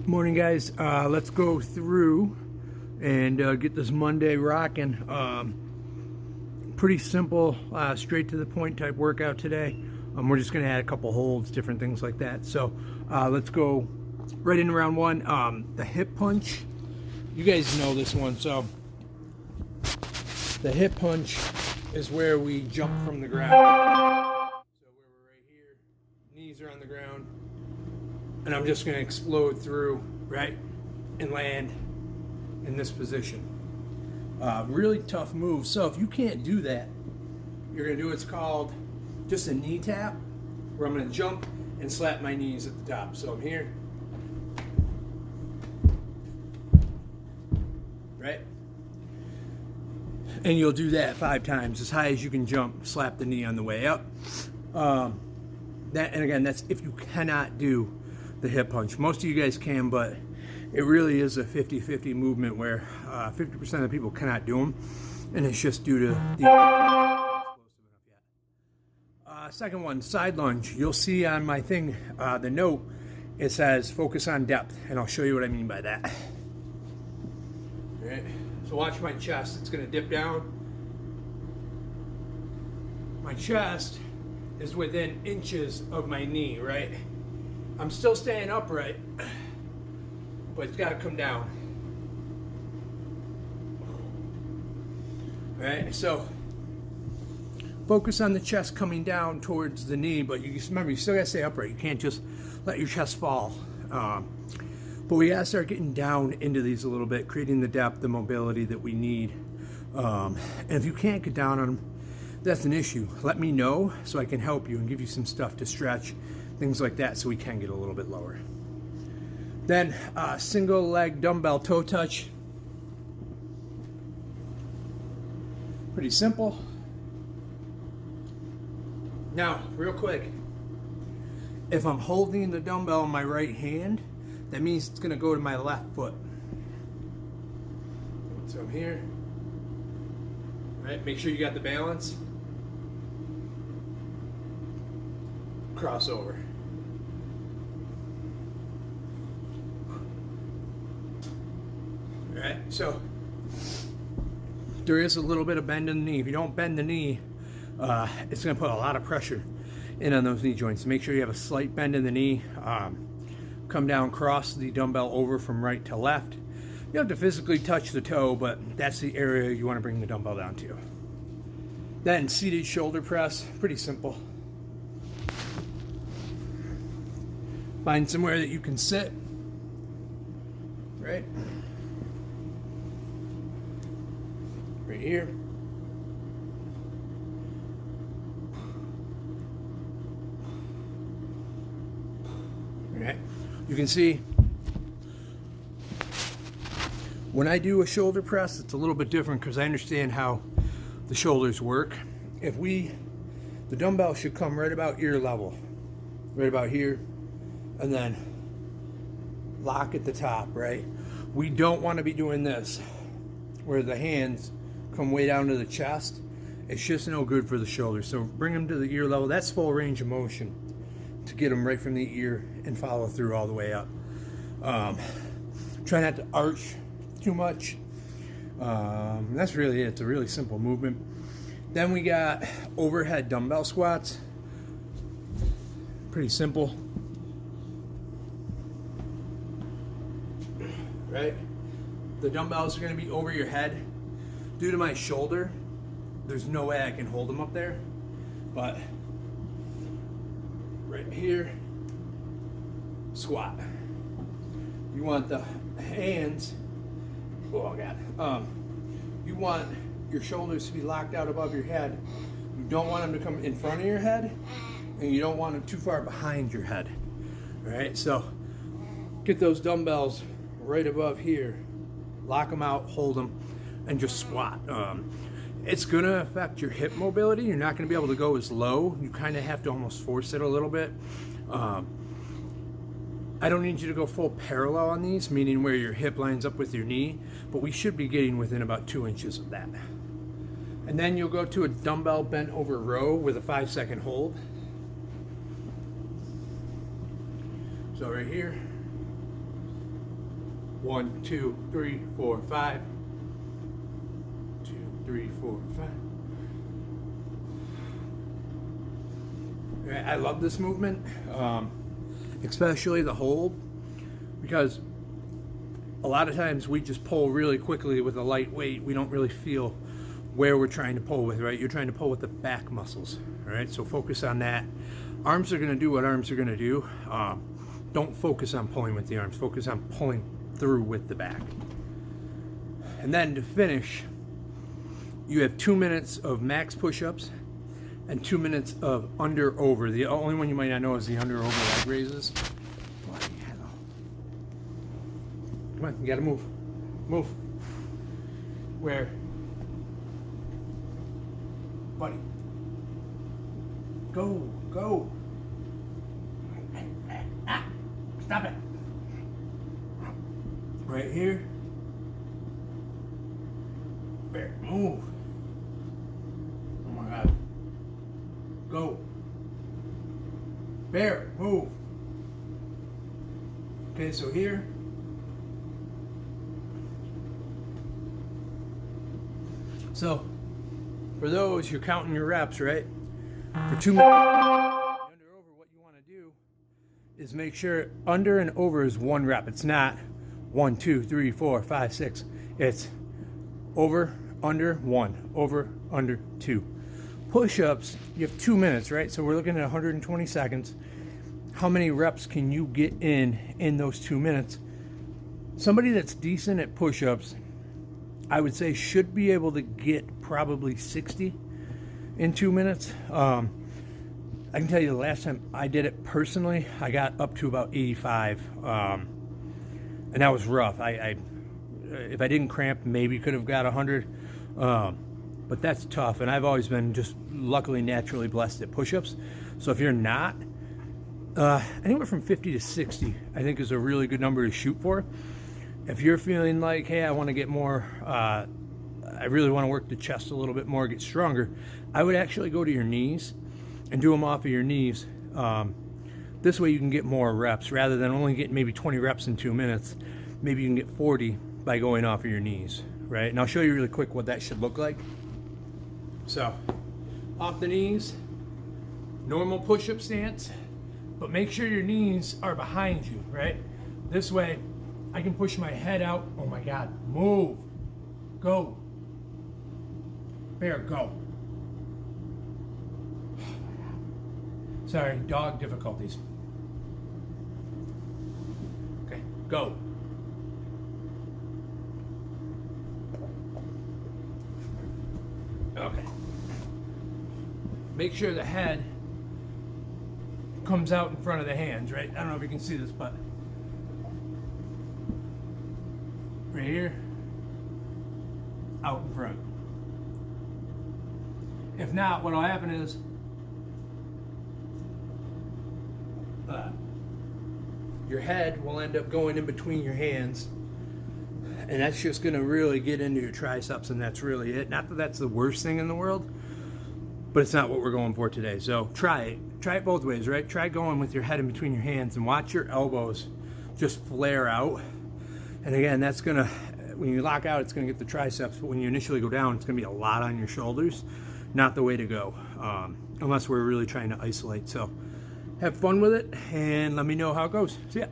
Morning, guys. Let's go through and get this Monday rocking. Pretty simple, straight to the point type workout today. We're just going to add a couple holds, different things like that. So let's go right into round one. The hip punch. You guys know this one. So the hip punch is where we jump from the ground. So where we're right here, knees are on the ground. And I'm just going to explode through, right, and land in this position. Really tough move. So if you can't do that, you're going to do what's called just a knee tap, where I'm going to jump and slap my knees at the top. So I'm here, right? And you'll do that 5 times, as high as you can jump, slap the knee on the way up. And again, that's if you cannot do the hip punch. Most of you guys can, but it really is a 50-50 movement where 50% of the people cannot do them, and it's just due to the second one, side lunge. You'll see on my thing, the note, it says focus on depth, and I'll show you what I mean by that. All right, so watch my chest. It's going to dip down. My chest is within inches of my knee, right? I'm still staying upright, but it's got to come down. All right, so focus on the chest coming down towards the knee, but you just remember, you still got to stay upright. You can't just let your chest fall. But we got to start getting down into these a little bit, creating the depth, the mobility that we need. And if you can't get down on them, that's an issue. Let me know so I can help you and give you some stuff to stretch, things like that, so we can get a little bit lower. Then single leg dumbbell toe touch. Pretty simple. Now, real quick, if I'm holding the dumbbell in my right hand, that means it's gonna go to my left foot. So I'm here. All right, make sure you got the balance. Crossover. All right, so there is a little bit of bend in the knee. If you don't bend the knee, it's going to put a lot of pressure in on those knee joints. Make sure you have a slight bend in the knee. Come down, cross the dumbbell over from right to left. You have to physically touch the toe, but that's the area you want to bring the dumbbell down to. Then seated shoulder press, pretty simple. Find somewhere that you can sit, right? Right here. Right. You can see when I do a shoulder press, it's a little bit different because I understand how the shoulders work. The dumbbell should come right about ear level, right about here, and then lock at the top, right? We don't want to be doing this where the hands come way down to the chest. It's just no good for the shoulders. So bring them to the ear level. That's full range of motion to get them right from the ear and follow through all the way up. Try not to arch too much. That's really it. It's a really simple movement. Then we got overhead dumbbell squats. Pretty simple. Right? The dumbbells are going to be over your head. Due to my shoulder, there's no way I can hold them up there. But right here, squat. You want the hands, oh God, you want your shoulders to be locked out above your head. You don't want them to come in front of your head, and you don't want them too far behind your head. All right, so get those dumbbells right above here, lock them out, hold them, and just squat. It's gonna affect your hip mobility. You're not gonna be able to go as low. You kind of have to almost force it a little bit. I don't need you to go full parallel on these, meaning where your hip lines up with your knee, but we should be getting within about 2 inches of that. And then you'll go to a dumbbell bent over row with a 5-second hold. So right here, 1, 2, 3, 4, 5. 2, 3, 4, 5. I love this movement, especially the hold, because a lot of times we just pull really quickly with a light weight. We don't really feel where we're trying to pull with, right? You're trying to pull with the back muscles, all right? So focus on that. Arms are gonna do what arms are gonna do. Don't focus on pulling with the arms. Focus on pulling through with the back. And then to finish, you have 2 minutes of max push-ups and 2 minutes of under-over. The only one you might not know is the under-over leg raises. Come on, you gotta move. Move. Where? Buddy. Go, go. Stop it. Right here. Bear, move. Oh my God. Go. Bear, move. Okay, so here. So, for those, you're counting your reps, right? For 2 minutes, under over, what you want to do is make sure under and over is 1 rep. It's not 1, 2, 3, 4, 5, 6. It's over, under, 1, over, under, 2. Push-ups, you have 2 minutes, right? So we're looking at 120 seconds. How many reps can you get in those 2 minutes? Somebody that's decent at push-ups, I would say, should be able to get probably 60 in 2 minutes. I can tell you the last time I did it personally, I got up to about 85, and that was rough. If I didn't cramp, maybe could have got 100, but that's tough. And I've always been just luckily naturally blessed at push-ups. So if you're not, anywhere from 50 to 60, I think is a really good number to shoot for. If you're feeling like, hey, I want to get more, I really want to work the chest a little bit more, get stronger, I would actually go to your knees and do them off of your knees. This way you can get more reps rather than only getting maybe 20 reps in 2 minutes. Maybe you can get 40 by going off of your knees, right? And I'll show you really quick what that should look like. So, off the knees, normal push-up stance, but make sure your knees are behind you, right? This way, I can push my head out. Oh my God, move, go. Bear, go. Sorry, dog difficulties. Okay, go. Okay. Make sure the head comes out in front of the hands, right? I don't know if you can see this, but right here, out in front. If not, what'll happen is your head will end up going in between your hands, and that's just going to really get into your triceps, and that's really it. Not that that's the worst thing in the world, but it's not what we're going for today. So try it both ways, right? Try going with your head in between your hands and watch your elbows just flare out. And again, that's gonna, when you lock out, it's gonna get the triceps, but when you initially go down, it's gonna be a lot on your shoulders. Not the way to go, unless we're really trying to isolate. So have fun with it and let me know how it goes. See ya.